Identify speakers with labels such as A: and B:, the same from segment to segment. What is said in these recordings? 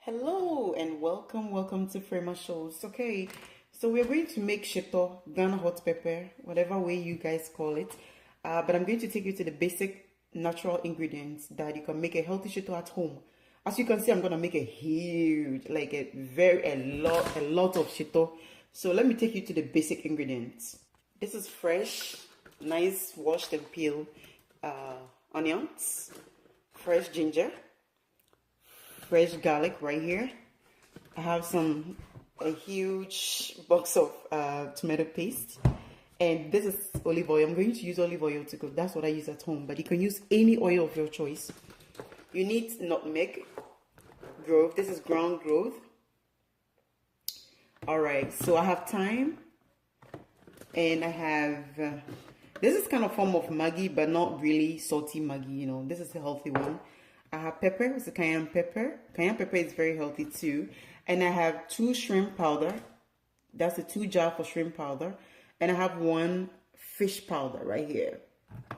A: Hello and welcome to Frema Shows. Okay, so we're going to make shito, Ghana hot pepper, whatever way you guys call it. But I'm going to take you to the basic natural ingredients that you can make a healthy shito at home. As you can see, I'm gonna make a huge, like a lot of shito. So let me take you to the basic ingredients. This is fresh, nice washed and peeled onions, fresh ginger, fresh garlic right here. I have a huge box of tomato paste, and this is olive oil. I'm going to use olive oil to cook. That's what I use at home, but you can use any oil of your choice. You need nutmeg, grove. This is ground grove. All right, so I have thyme, and I have this is kind of form of Maggi, but not really salty Maggi. This is a healthy one. I have pepper, it's a cayenne pepper. Cayenne pepper is very healthy too. And I have 2 shrimp powder. That's a 2 jar for shrimp powder. And I have 1 fish powder right here.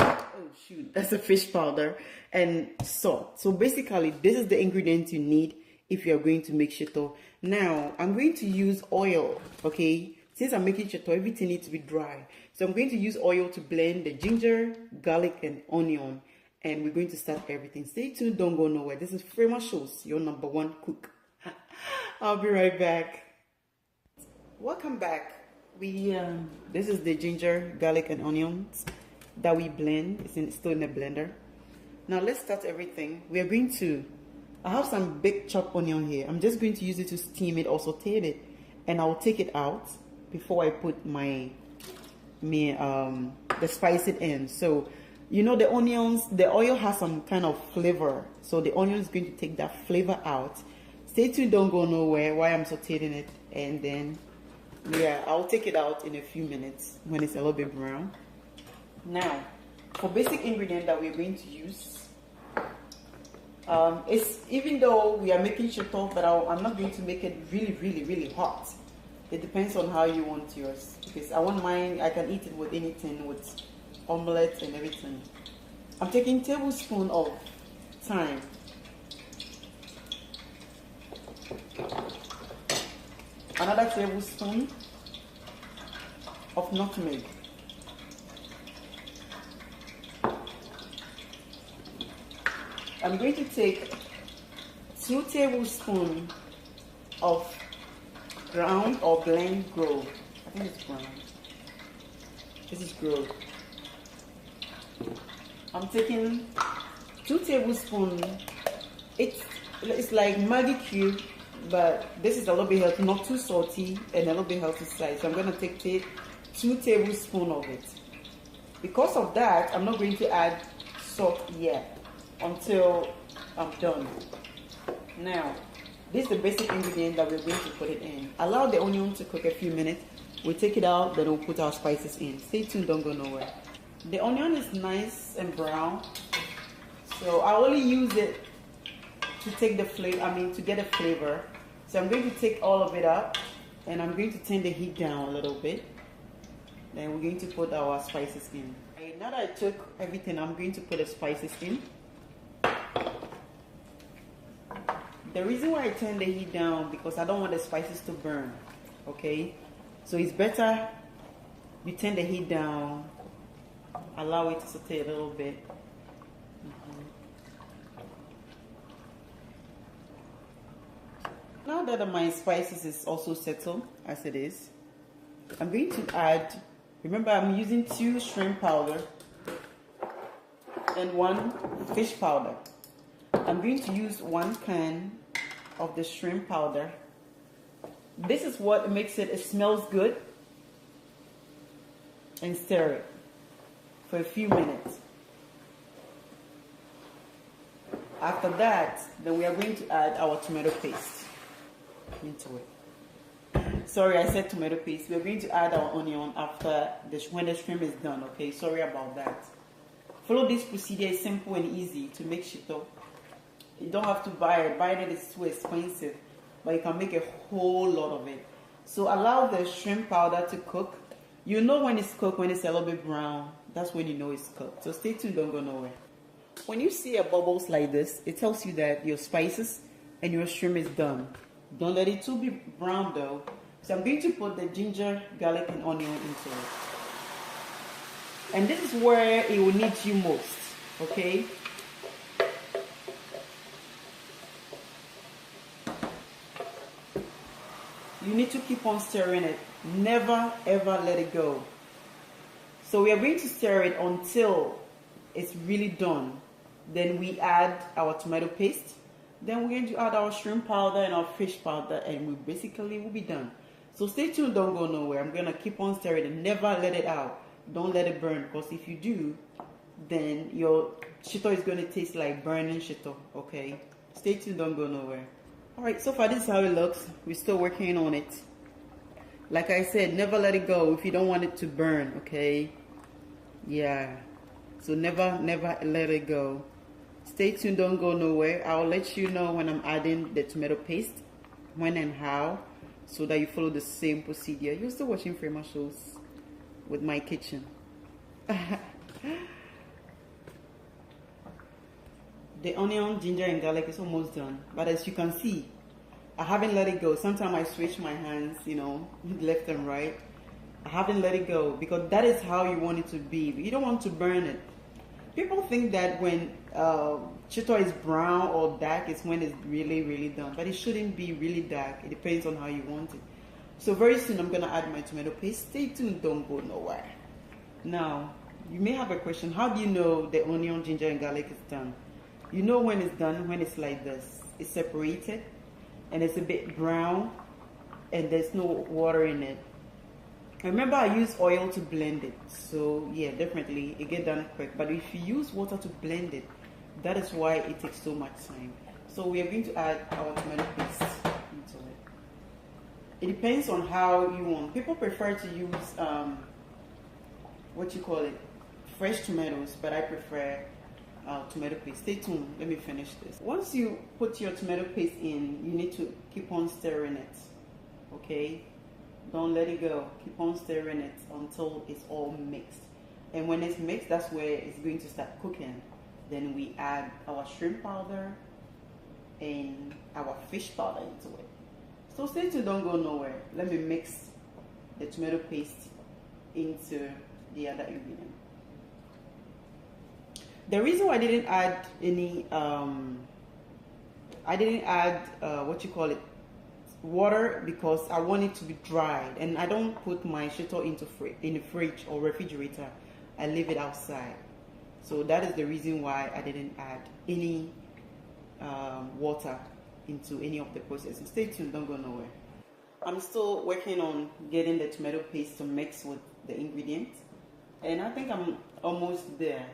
A: Oh shoot, that's a fish powder. And salt. So basically, this is the ingredients you need if you're going to make shito. Now, I'm going to use oil, okay? Since I'm making shito, everything needs to be dry. So I'm going to use oil to blend the ginger, garlic, and onion. And we're going to start everything. Stay tuned, don't go nowhere. This is Frema Shows, your #1 cook. I'll be right back. Welcome back. This is the ginger, garlic, and onions that we blend. It's still in the blender. Now let's start everything. I have some big chopped onion here. I'm just going to use it to steam it or saute it, and I'll take it out before I put the spices in. So the onions, the oil has some kind of flavor. So the onion is going to take that flavor out. Stay tuned, don't go nowhere while I'm sauteing it. And then, I'll take it out in a few minutes when it's a little bit brown. Now, for basic ingredient that we're going to use, even though we are making shito, but I'm not going to make it really hot. It depends on how you want yours. Because I want mine, I can eat it with anything, with omelette and everything. I'm taking tablespoon of thyme, another tablespoon of nutmeg, I'm going to take 2 tablespoons of ground or blend grove. I think it's ground. This is grove. I'm taking 2 tablespoons. It's like Maggi cube, but this is a little bit healthy, not too salty, and a little bit healthy side. So I'm going to take 2 tablespoons of it. Because of that, I'm not going to add salt yet until I'm done. Now, this is the basic ingredient that we're going to put it in. Allow the onion to cook a few minutes. We'll take it out, then we'll put our spices in. Stay tuned, don't go nowhere. The onion is nice and brown, so I only use it to take the flavor, to get a flavor. So I'm going to take all of it up, and I'm going to turn the heat down a little bit. Then we're going to put our spices in. Okay, now that I took everything, I'm going to put the spices in. The reason why I turn the heat down, because I don't want the spices to burn, okay? So it's better you turn the heat down, allow it to saute a little bit. Now that my spices is also settled as it is, I'm going to add, remember I'm using 2 shrimp powder and 1 fish powder. I'm going to use 1 can of the shrimp powder. This is what makes it smells good, and stir it for a few minutes. After that, then we are going to add our tomato paste into it. Sorry, I said tomato paste. We are going to add our onion after when the shrimp is done, okay? Sorry about that. Follow this procedure. It's simple and easy to make shito. You don't have to buy it. Buying it is too expensive, but you can make a whole lot of it. So allow the shrimp powder to cook. You know when it's cooked, when it's a little bit brown, that's when you know it's cooked. So stay tuned, don't go nowhere. When you see a bubbles like this, it tells you that your spices and your shrimp is done. Don't let it too be brown though. So I'm going to put the ginger, garlic, and onion into it. And this is where it will need you most, okay? You need to keep on stirring it. Never ever let it go. So we are going to stir it until it's really done. Then we add our tomato paste. Then we're going to add our shrimp powder and our fish powder, and we basically will be done. So stay tuned, don't go nowhere. I'm gonna keep on stirring and never let it out. Don't let it burn, because if you do, then your shito is gonna taste like burning shito, okay? Stay tuned, don't go nowhere. Alright, so far this is how it looks. We're still working on it. Like I said, never let it go if you don't want it to burn, okay? Yeah. So never let it go. Stay tuned, don't go nowhere. I'll let you know when I'm adding the tomato paste, when and how, so that you follow the same procedure. You're still watching Frema Shows with my kitchen. The onion, ginger, and garlic is almost done. But as you can see, I haven't let it go. Sometimes I switch my hands, you know, left and right. I haven't let it go because that is how you want it to be. You don't want to burn it. People think that when shito is brown or dark, it's when it's really done. But it shouldn't be really dark. It depends on how you want it. So very soon I'm going to add my tomato paste. Stay tuned, don't go nowhere. Now, you may have a question. How do you know the onion, ginger, and garlic is done? You know when it's done, when it's like this. It's separated and it's a bit brown and there's no water in it. Remember, I use oil to blend it. So yeah, definitely it get done quick. But if you use water to blend it, that is why it takes so much time. So we are going to add our tomato paste into it. It depends on how you want. People prefer to use what you call it, fresh tomatoes, but I prefer tomato paste. Stay tuned, let me finish this. Once you put your tomato paste in, you need to keep on stirring it, okay? Don't let it go. Keep on stirring it until it's all mixed. And when it's mixed, that's where it's going to start cooking. Then we add our shrimp powder and our fish powder into it. So stay tuned, don't go nowhere. Let me mix the tomato paste into the other ingredient. The reason why I didn't add any, water, because I want it to be dried, and I don't put my shito in the fridge or refrigerator. I leave it outside. So that is the reason why I didn't add any water into any of the processes. Stay tuned, don't go nowhere. I'm still working on getting the tomato paste to mix with the ingredients, and I think I'm almost there.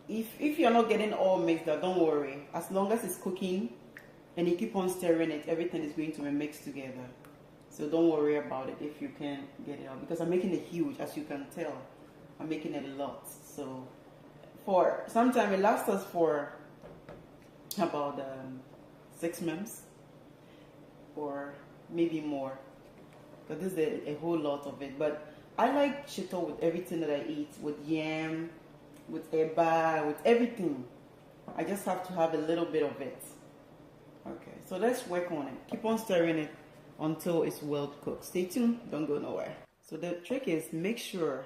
A: If you're not getting all mixed up, don't worry. As long as it's cooking and you keep on stirring it, everything is going to be mixed together. So don't worry about it if you can't get it out, because I'm making it huge, as you can tell. I'm making it a lot. So for sometime it lasts us for about 6 months or maybe more, because this is a whole lot of it. But I like shito with everything that I eat, with yam, with eba, with everything. I just have to have a little bit of it. Okay, so let's work on it. Keep on stirring it until it's well cooked. Stay tuned, don't go nowhere. So the trick is, make sure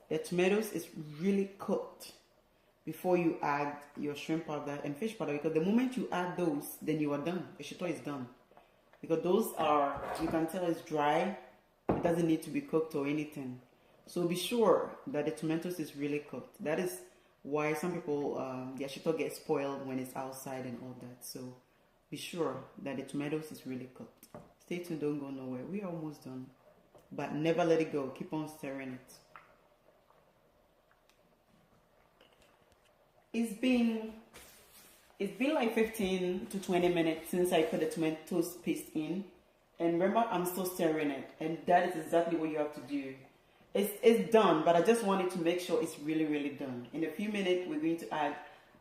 A: the tomatoes is really cooked before you add your shrimp powder and fish powder, because the moment you add those, then you are done. The shito is done. Because those are, you can tell it's dry. It doesn't need to be cooked or anything. So be sure that the tomatoes is really cooked. That is why some people, their shito gets spoiled when it's outside and all that. So be sure that the tomatoes is really cooked. Stay tuned, don't go nowhere. We are almost done. But never let it go. Keep on stirring it. It's been like 15 to 20 minutes since I put the tomatoes paste in. And remember, I'm still stirring it. And that is exactly what you have to do. It's done, but I just wanted to make sure it's really done. In a few minutes, we're going to add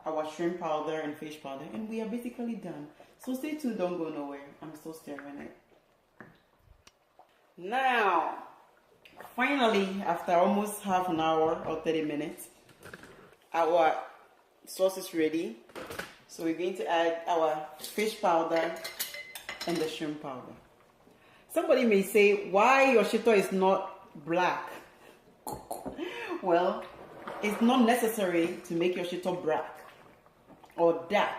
A: our shrimp powder and fish powder, and we are basically done. So stay tuned, don't go nowhere. I'm still stirring it. Now, finally, after almost half an hour or 30 minutes, our sauce is ready. So we're going to add our fish powder and the shrimp powder. Somebody may say, why your shito is not black? Well, it's not necessary to make your shito black or dark,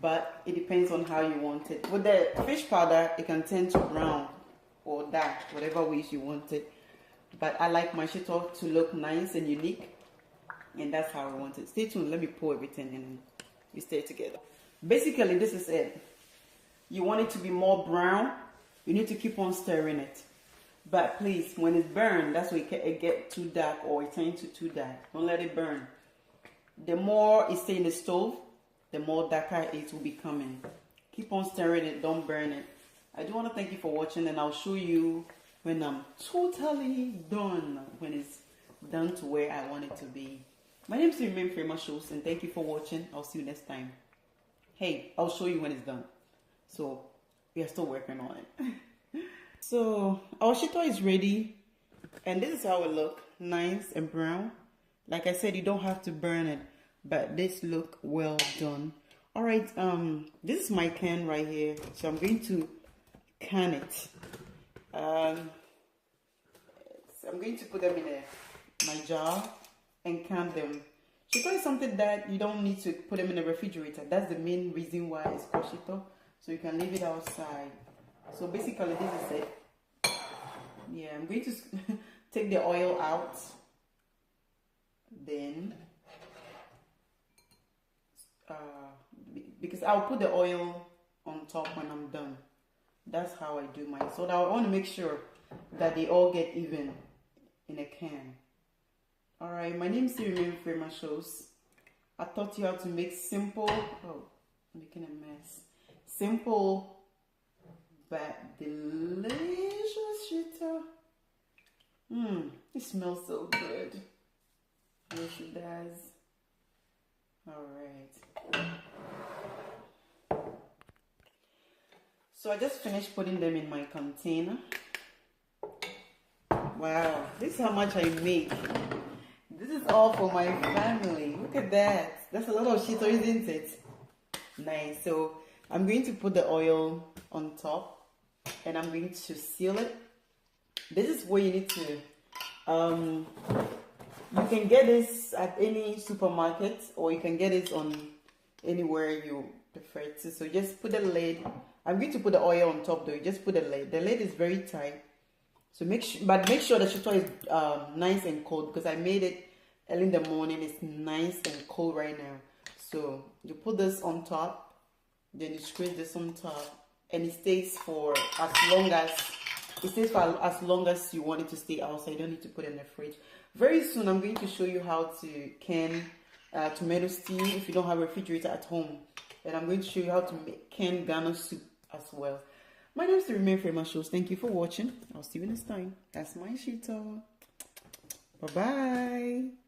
A: but it depends on how you want it. With the fish powder, it can turn to brown or dark, whatever ways you want it. But I like my shito to look nice and unique, and that's how I want it. Stay tuned, let me pour everything in and we stay together. Basically, this is it. You want it to be more brown, you need to keep on stirring it. But please, when it's burned, that's when it gets too dark or it turns to too dark. Don't let it burn. The more it stays in the stove, the more darker it will be coming. Keep on stirring it, don't burn it. I do want to thank you for watching, and I'll show you when I'm totally done, when it's done to where I want it to be. My name is Shito Famous Shows, and thank you for watching. I'll see you next time. Hey, I'll show you when it's done. So we are still working on it. So our shito is ready, and this is how it looks, nice and brown. Like I said, you don't have to burn it, but this look well done. All right, this is my can right here, so I'm going to can it. So I'm going to put them in my jar and can them. Shito is something that you don't need to put them in the refrigerator. That's the main reason why it's called shito. So you can leave it outside. So basically this is it. Yeah, I'm going to take the oil out. Then, because I'll put the oil on top when I'm done. That's how I do mine. So now I want to make sure that they all get even in a can. Alright, my name is Shito Famous Shows. I taught you how to make simple, making a mess. Simple but delicious shito. It smells so good. Yes, it does. Alright. So I just finished putting them in my container. Wow, this is how much I make. This is all for my family. Look at that. That's a lot of shito, isn't it? Nice. So I'm going to put the oil on top, and I'm going to seal it. This is where you need to, you can get this at any supermarket, or you can get it on anywhere you prefer to. So just put the lid. I'm going to put the oil on top though. Just put the lid. The lid is very tight. So make sure the shito is nice and cold, because I made it early in the morning. It's nice and cold right now. So you put this on top. Then you squeeze this on top, and it stays for as long as you want it to stay outside. You don't need to put it in the fridge. Very soon I'm going to show you how to can tomato stew if you don't have a refrigerator at home, and I'm going to show you how to make canned Ghana soup as well. My name is Shito Famous Shows. Thank you for watching. I'll see you next time. That's my shito. Bye bye.